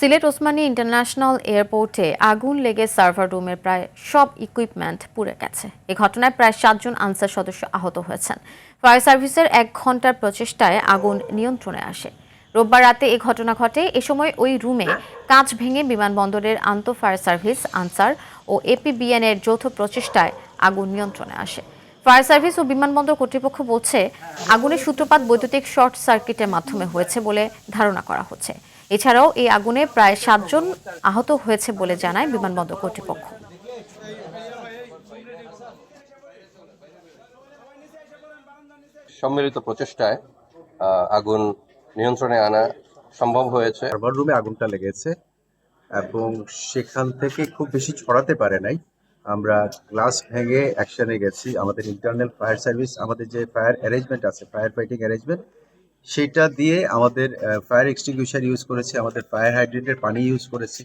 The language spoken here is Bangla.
সিলেট ওসমানী ইন্টারন্যাশনাল এয়ারপোর্টে আগুন লেগে সার্ভার রুমের প্রায় সব ইকুইপমেন্ট পুড়ে গেছে। এ ঘটনায় প্রায় 7 জন আনসার সদস্য আহত হয়েছেন। ফায়ার সার্ভিসের 1 ঘন্টার প্রচেষ্টায় আগুন নিয়ন্ত্রণে আসে। রোববার রাতে এ ঘটনা ঘটে। এ সময় ওই রুমে কাঁচ ভেঙে বিমানবন্দরের আন্ত ফায়ার সার্ভিস, আনসার ও এপিবিএন এর যৌথ প্রচেষ্টায় আগুন নিয়ন্ত্রণে আসে। ফায়ার সার্ভিস ও বিমানবন্দর কর্তৃপক্ষ বলছে, আগুনের সূত্রপাত বৈদ্যুতিক শর্ট সার্কিটের মাধ্যমে হয়েছে বলে ধারণা করা হচ্ছে। এছাড়াও এই আগুনে প্রায় 7 জন আহত হয়েছে বলে জানায় বিমানবন্দর কর্তৃপক্ষ। সম্মিলিত প্রচেষ্টায় আগুন নিয়ন্ত্রণে আনা সম্ভব হয়েছে। সার্ভার রুমে আগুনটা লেগেছে এবং সেখান থেকে খুব বেশি ছড়াতে পারে নাই। আমরা গ্লাস ভেঙে অ্যাকশনে গেছি। আমাদের ইন্টারনাল ফায়ার সার্ভিস, আমাদের যে ফায়ার অ্যারেঞ্জমেন্ট আছে, ফায়ার ফাইটিং অ্যারেঞ্জমেন্ট, সেটা দিয়ে আমাদের ফায়ার এক্সটিংগুইশার ইউজ করেছি, আমাদের ফায়ার হাইড্রেন্টের পানি ইউজ করেছি।